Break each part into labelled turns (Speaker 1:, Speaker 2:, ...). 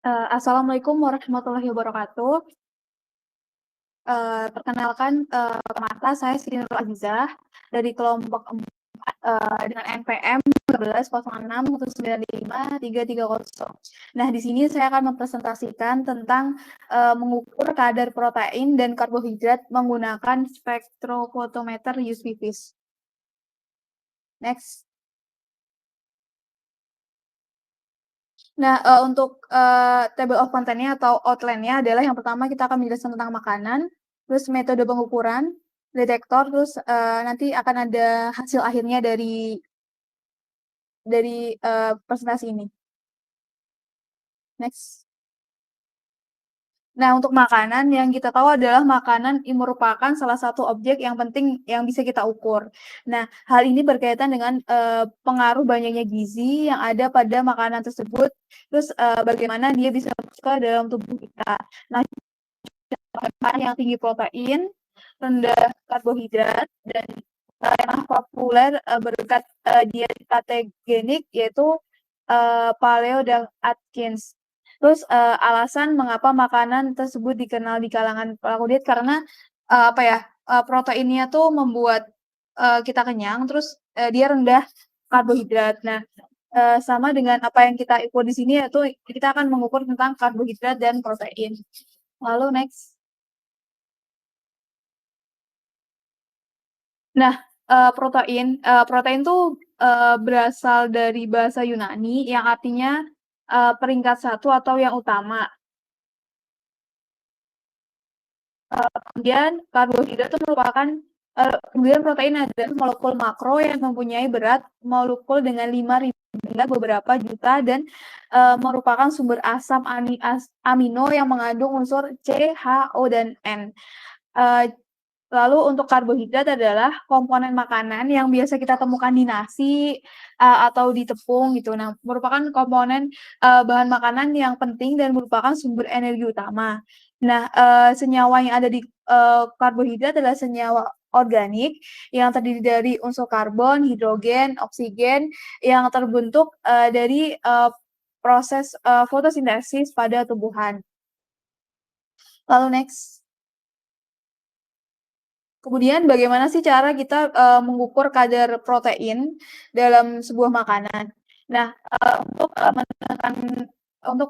Speaker 1: Assalamualaikum warahmatullahi wabarakatuh. Perkenalkan, pertama saya Siti Nurul Azizah dari kelompok 4, dengan NPM 1306195330. Nah, di sini saya akan mempresentasikan tentang, mengukur kadar protein dan karbohidrat menggunakan spektrofotometer UV-Vis. Next. Nah, untuk, table of content-nya atau outline-nya adalah yang pertama kita akan menjelaskan tentang makanan, terus metode pengukuran, detektor, terus, nanti akan ada hasil akhirnya dari, presentasi ini. Next. Nah, untuk makanan yang kita tahu adalah makanan merupakan salah satu objek yang penting yang bisa kita ukur. Nah, hal ini berkaitan dengan, pengaruh banyaknya gizi yang ada pada makanan tersebut, terus, bagaimana dia bisa masuk ke dalam tubuh kita. Nah, makanan yang tinggi protein, rendah karbohidrat, dan, yang populer, berkat, diet ketogenik yaitu, Paleo dan Atkins. Terus, alasan mengapa makanan tersebut dikenal di kalangan pelaku diet karena, apa ya, proteinnya tuh membuat, kita kenyang, terus, dia rendah karbohidrat. Nah, sama dengan apa yang kita ukur di sini yaitu kita akan mengukur tentang karbohidrat dan protein. Lalu next. Nah, protein tuh, berasal dari bahasa Yunani yang artinya, peringkat satu atau yang utama. Kemudian karbohidrat itu merupakan kemudian protein adalah molekul makro yang mempunyai berat molekul dengan 5.000 hingga beberapa juta dan, merupakan sumber asam amino yang mengandung unsur C, H, O, dan N. Eee Lalu untuk karbohidrat adalah komponen makanan yang biasa kita temukan di nasi, atau di tepung gitu. Nah, merupakan komponen, bahan makanan yang penting dan merupakan sumber energi utama. Nah, senyawa yang ada di, karbohidrat adalah senyawa organik yang terdiri dari unsur karbon, hidrogen, oksigen yang terbentuk, dari, proses, fotosintesis pada tumbuhan. Lalu next. Kemudian bagaimana sih cara kita, mengukur kadar protein dalam sebuah makanan? Nah, untuk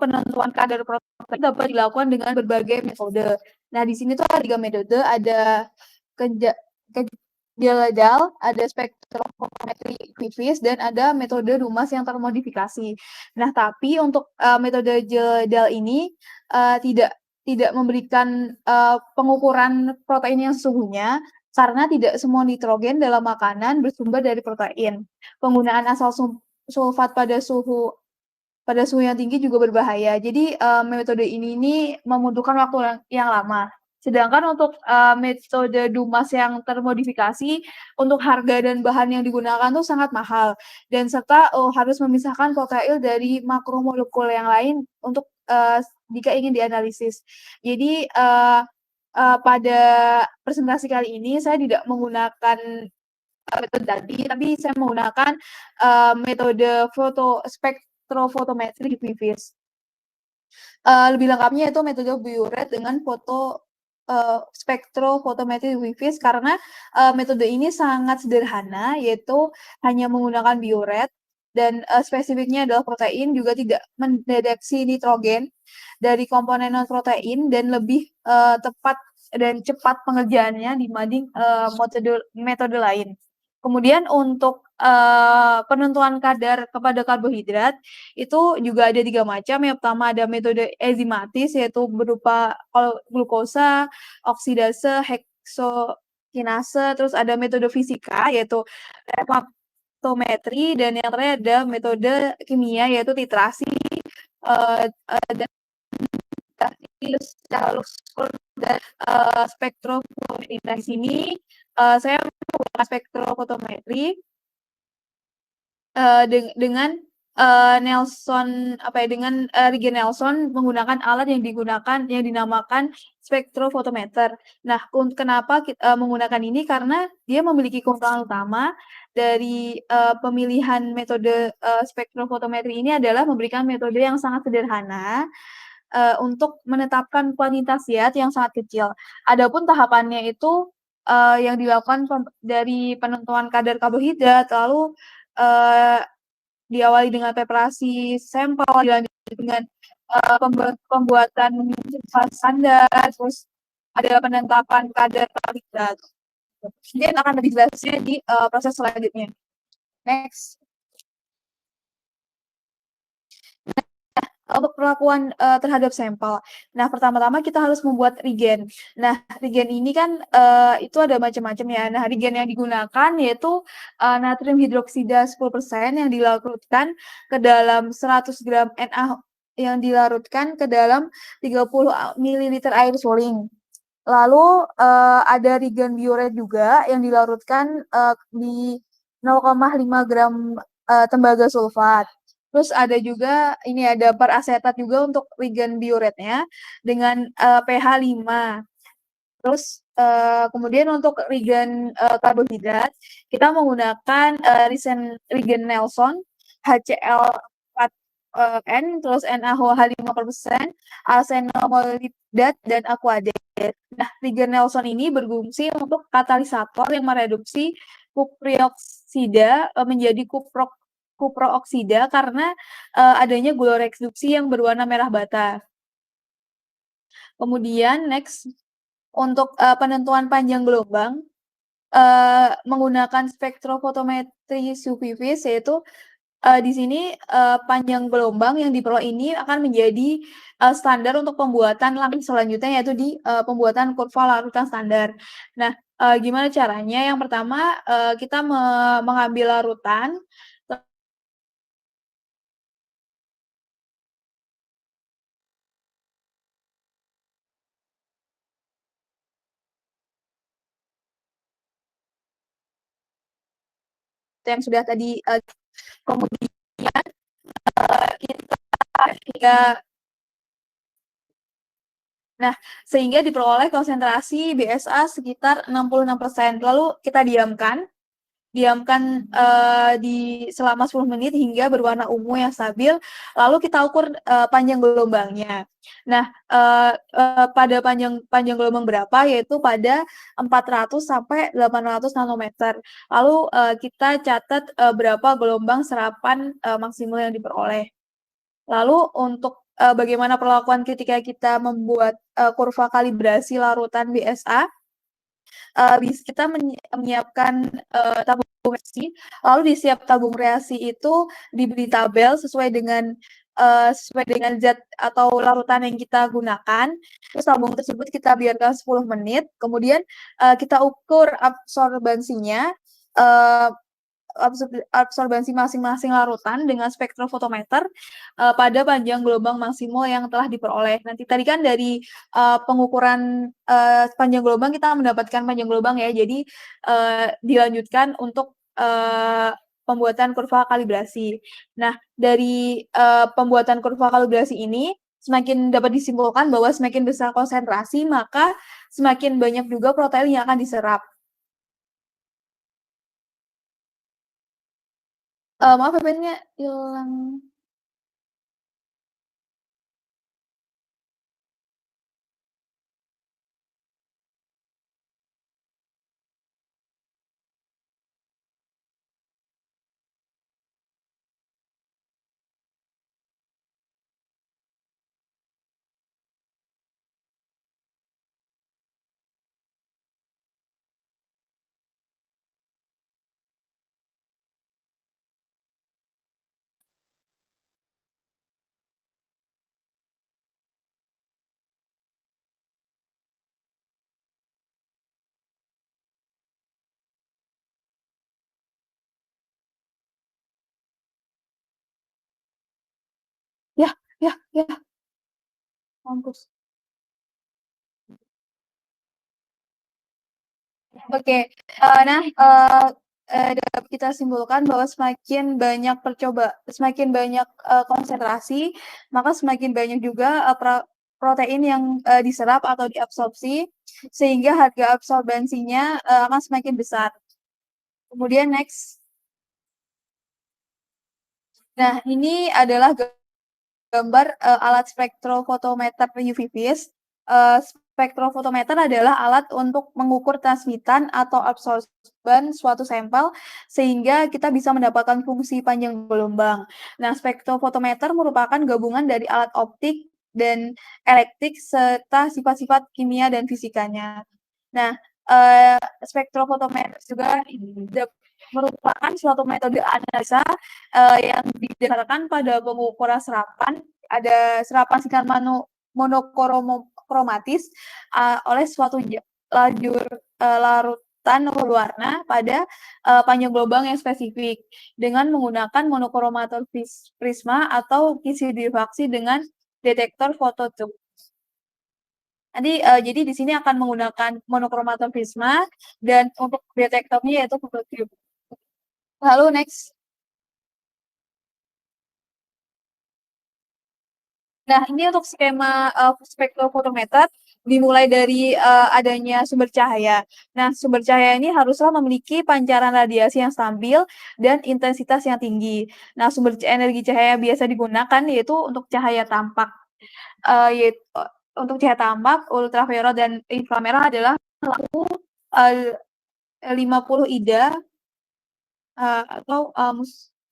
Speaker 1: penentuan kadar protein dapat dilakukan dengan berbagai metode. Nah, di sini tuh ada 3 metode, ada keja kejeladal, ada spektrofotometri Quivis, dan ada metode Dumas yang termodifikasi. Nah, tapi untuk, metode jeladal ini, tidak tidak memberikan, pengukuran protein yang sesungguhnya, karena tidak semua nitrogen dalam makanan bersumber dari protein. Penggunaan asal sulfat pada suhu yang tinggi juga berbahaya. Jadi, metode ini membutuhkan waktu yang lama. Sedangkan untuk, metode Dumas yang termodifikasi, untuk harga dan bahan yang digunakan tuh sangat mahal dan serta, harus memisahkan protein dari makromolekul yang lain untuk, jika ingin dianalisis. Jadi, pada presentasi kali ini saya tidak menggunakan, metode tadi, tapi saya menggunakan, metode spektrofotometri Quivis. Lebih lengkapnya itu metode Biuret dengan spektrofotometri Quivis karena, metode ini sangat sederhana, yaitu hanya menggunakan Biuret dan, spesifiknya adalah protein, juga tidak mendeteksi nitrogen dari komponen non-protein dan lebih, tepat dan cepat pengerjaannya dibanding, metode lain. Kemudian untuk, penentuan kadar kepada karbohidrat, itu juga ada 3 macam. Yang pertama ada metode enzimatis, yaitu berupa glukosa, oksidase, heksokinase, terus ada metode fisika, yaitu refraktometri, dan yang terakhir ada metode kimia, yaitu titrasi, dan secara dan, spektrofotometri. Nah, di sini, saya menggunakan spektrofotometri, dengan, Nelson apa ya, dengan, Regan Nelson menggunakan alat yang dinamakan spektrofotometer. Nah, kenapa menggunakan ini, karena dia memiliki keunggulan utama dari, pemilihan metode, spektrofotometri ini adalah memberikan metode yang sangat sederhana, untuk menetapkan kuantitas zat yang sangat kecil. Adapun tahapannya itu, yang dilakukan dari penentuan kadar karbohidrat, lalu, eee diawali dengan preparasi sampel, dilanjut dengan, pembuatan fast standar, terus ada penetapan kadar karbohidrat. Mungkin akan lebih jelasnya di, proses selanjutnya. Next. Untuk perlakuan, terhadap sampel. Nah, pertama-tama kita harus membuat reagen. Nah, reagen ini kan, itu ada macam-macam ya. Nah, reagen yang digunakan yaitu, natrium hidroksida 10% ke dalam 100 gram Na yang dilarutkan ke dalam 30 mililiter air suling. Lalu, ada reagen biuret juga yang dilarutkan, di 0,5 gram, tembaga sulfat. Terus ada juga ini, ada perasetat juga untuk reagen biuretnya dengan, pH 5. Terus, kemudian untuk reagen, karbohidrat, kita menggunakan, reagen Nelson, HCl4, N, terus NaOH 5%, arsenonolidat, dan aquadet. Nah, reagen Nelson ini berfungsi untuk katalisator yang mereduksi kuprioksida, menjadi kuprooksida karena, adanya gula reduksi yang berwarna merah bata. Kemudian next, untuk, penentuan panjang gelombang, menggunakan spektrofotometri SUV-VIS, yaitu, di sini, panjang gelombang yang diperoleh ini akan menjadi, standar untuk pembuatan langkah selanjutnya, yaitu di, pembuatan kurva larutan standar. Nah, gimana caranya? Yang pertama, kita mengambil larutan yang sudah tadi, kemudian, kita hingga nah, sehingga diperoleh konsentrasi BSA sekitar 66%. Lalu kita diamkan, di selama 10 menit hingga berwarna ungu yang stabil, lalu kita ukur, panjang gelombangnya. Nah, pada panjang panjang gelombang berapa, yaitu pada 400 sampai 800 nanometer. Lalu, kita catat, berapa gelombang serapan, maksimal yang diperoleh. Lalu untuk, bagaimana perlakuan ketika kita membuat, kurva kalibrasi larutan BSA, kita menyiapkan, tabung reaksi, lalu di setiap tabung reaksi itu diberi tabel sesuai dengan zat atau larutan yang kita gunakan, terus tabung tersebut kita biarkan 10 menit, kemudian, kita ukur absorbansinya, eee absorbansi masing-masing larutan dengan spektrofotometer, pada panjang gelombang maksimal yang telah diperoleh. Nanti tadi kan dari, pengukuran, panjang gelombang kita mendapatkan panjang gelombang ya, jadi, dilanjutkan untuk, pembuatan kurva kalibrasi. Nah, dari, pembuatan kurva kalibrasi ini, semakin dapat disimpulkan bahwa semakin besar konsentrasi, maka semakin banyak juga protein yang akan diserap. Maaf VPN-nya hilang. Ya, ya, ya, mampus. Oke, nah, dapat kita simpulkan bahwa semakin banyak, konsentrasi, maka semakin banyak juga, protein yang, diserap atau diabsorpsi, sehingga harga absorbensinya, akan semakin besar. Kemudian next. Nah, ini adalah gambar, alat spektrofotometer UV-Vis. Spektrofotometer adalah alat untuk mengukur transmitan atau absorban suatu sampel, sehingga kita bisa mendapatkan fungsi panjang gelombang. Nah, spektrofotometer merupakan gabungan dari alat optik dan elektrik serta sifat-sifat kimia dan fisikanya. Nah, spektrofotometer juga merupakan suatu metode analisa, yang didasarkan pada pengukuran ada serapan sinar monokromatis, oleh suatu lajur, larutan berwarna pada, panjang gelombang yang spesifik, dengan menggunakan monokromator prisma atau kisi diffraksi dengan detektor phototube. Nanti, jadi di sini akan menggunakan monokromator prisma dan untuk detektornya yaitu phototube. Lalu next. Nah, ini untuk skema, spektrofotometer dimulai dari, adanya sumber cahaya. Nah, sumber cahaya ini haruslah memiliki pancaran radiasi yang stabil dan intensitas yang tinggi. Nah, sumber energi cahaya biasa digunakan yaitu untuk cahaya tampak, untuk cahaya tampak, ultraviolet dan inframerah adalah lampu, eee, 50 IDA, atau,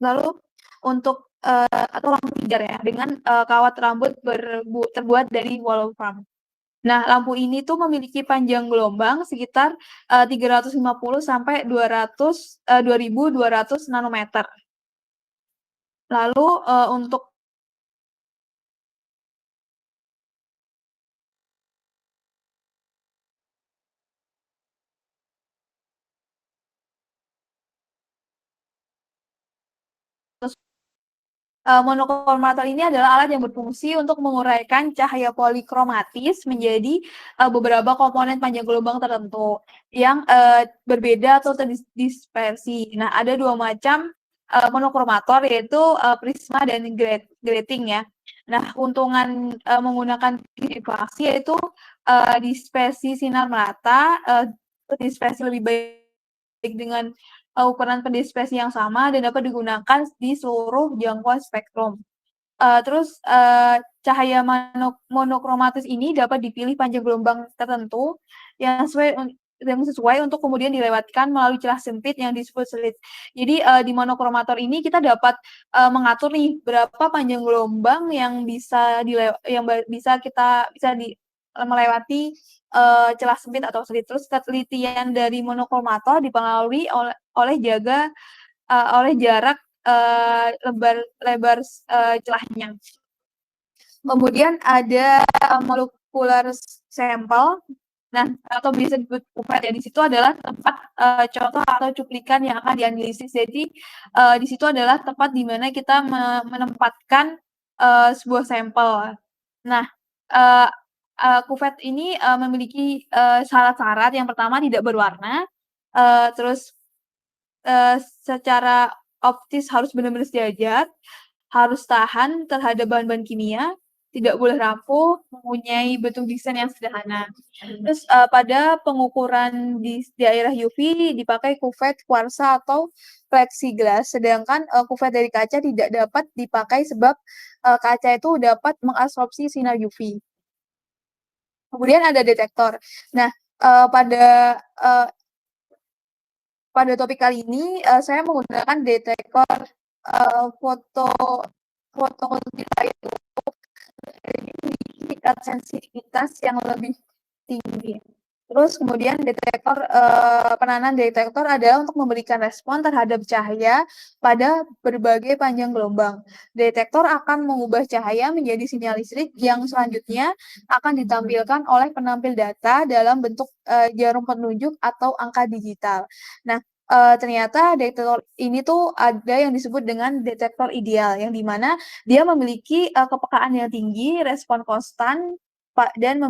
Speaker 1: lalu untuk, atau lampu pijar ya, dengan, kawat rambut terbuat dari wolfram. Nah, lampu ini tuh memiliki panjang gelombang sekitar, 350 sampai 2.200 nanometer. Lalu, untuk monokromator ini adalah alat yang berfungsi untuk menguraikan cahaya polikromatis menjadi, beberapa komponen panjang gelombang tertentu yang, berbeda atau terdispersi. Nah, ada 2 macam, monokromator yaitu, prisma dan grating ya. Nah, keuntungan, menggunakan diffraksi yaitu, dispersi sinar merata, dispersi lebih baik dengan ukuran pendispersi yang sama dan dapat digunakan di seluruh jangkauan spektrum. Terus, cahaya monokromatis ini dapat dipilih panjang gelombang tertentu yang sesuai untuk kemudian dilewatkan melalui celah sempit yang disebut slit. Jadi, di monokromator ini kita dapat, mengatur nih berapa panjang gelombang yang melewati, celah sempit atau slit. Terus ketelitian dari monokromator dipengaruhi oleh jarak, lebar celahnya. Kemudian ada molecular sample. Nah, atau bisa disebut UPET ya, di situ adalah tempat, contoh atau cuplikan yang akan dianalisis. Jadi, di situ adalah tempat di mana kita menempatkan, sebuah sampel. Nah, eee kuvet ini, memiliki, syarat-syarat. Yang pertama tidak berwarna, terus, secara optis harus benar-benar sejajar, harus tahan terhadap bahan-bahan kimia, tidak boleh rapuh, mempunyai bentuk desain yang sederhana. Terus, pada pengukuran di daerah UV dipakai kuvet kuarsa atau plexiglass, sedangkan, kuvet dari kaca tidak dapat dipakai sebab, kaca itu dapat mengabsorpsi sinar UV. Kemudian ada detektor. Nah, eee, pada, eee, pada topik kali ini, saya menggunakan detektor, foto fotoultraviolet ini memiliki tingkat sensitivitas yang lebih tinggi. Terus kemudian peranan detektor adalah untuk memberikan respon terhadap cahaya pada berbagai panjang gelombang. Detektor akan mengubah cahaya menjadi sinyal listrik yang selanjutnya akan ditampilkan oleh penampil data dalam bentuk, jarum penunjuk atau angka digital. Nah, ternyata detektor ini tuh ada yang disebut dengan detektor ideal, yang di mana dia memiliki, kepekaan yang tinggi, respon konstan, dan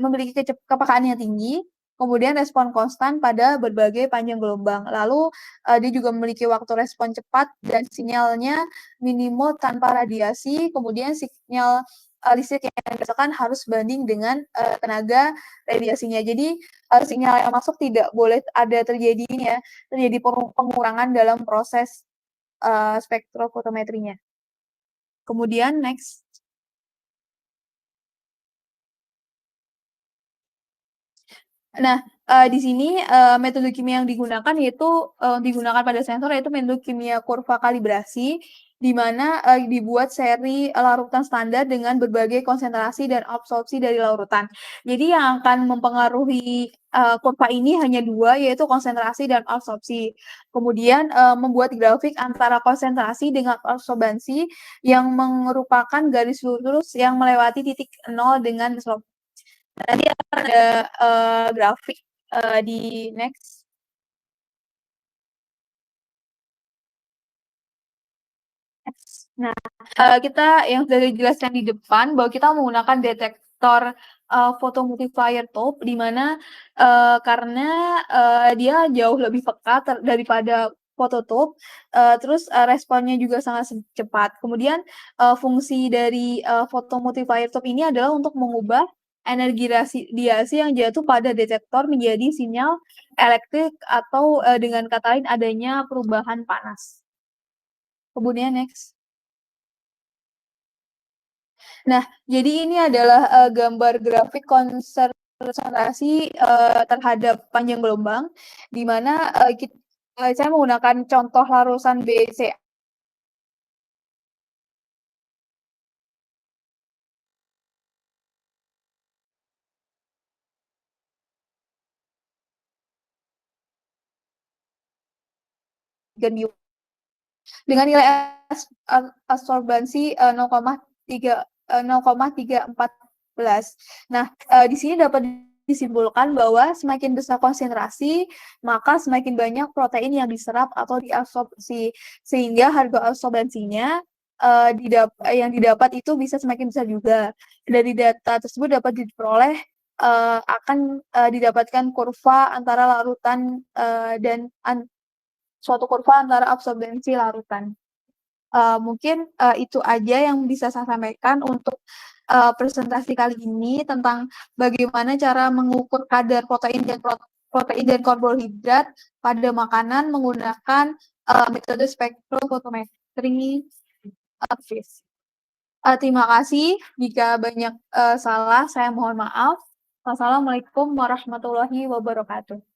Speaker 1: memiliki kepekaan yang tinggi, Kemudian respon konstan pada berbagai panjang gelombang. Lalu, dia juga memiliki waktu respon cepat dan sinyalnya minimal tanpa radiasi, kemudian sinyal, listrik yang dirasakan harus sebanding dengan, tenaga radiasinya. Jadi, sinyal yang masuk tidak boleh ada terjadi ini ya, terjadi pengurangan dalam proses, spektrofotometrinya. Kemudian next. Nah, di sini, metode kimia yang digunakan yaitu, digunakan pada sensor yaitu metode kimia kurva kalibrasi, di mana, dibuat seri larutan standar dengan berbagai konsentrasi dan absorpsi dari larutan. Jadi yang akan mempengaruhi, kurva ini hanya 2, yaitu konsentrasi dan absorpsi. Kemudian, membuat grafik antara konsentrasi dengan absorbansi yang merupakan garis lurus yang melewati titik nol dengan slope. Nanti akan ada, grafik, di next. Nah, kita yang sudah dijelaskan di depan bahwa kita menggunakan detektor, photomultiplier top di mana, karena, dia jauh lebih peka daripada fototope, terus, responnya juga sangat cepat. Kemudian, fungsi dari, photomultiplier top ini adalah untuk mengubah energi radiasi yang jatuh pada detektor menjadi sinyal elektrik atau, dengan kata lain adanya perubahan panas. Kemudian next. Nah, jadi ini adalah, gambar grafik konsentrasi, terhadap panjang gelombang, di mana, saya menggunakan contoh larusan BeCa dengan nilai absorbansi, 0,34. Nah, di sini dapat disimpulkan bahwa semakin besar konsentrasi, maka semakin banyak protein yang diserap atau diabsorpsi, sehingga harga absorbansinya, yang didapat itu bisa semakin besar juga. Dari data tersebut dapat diperoleh, akan, didapatkan kurva antara larutan, dan suatu kurva antara absorbensi larutan. Mungkin, itu aja yang bisa saya sampaikan untuk, presentasi kali ini tentang bagaimana cara mengukur kadar protein dan karbohidrat pada makanan menggunakan, metode spektrofotometri, FIS. Terima kasih, jika banyak, salah saya mohon maaf. Wassalamualaikum warahmatullahi wabarakatuh.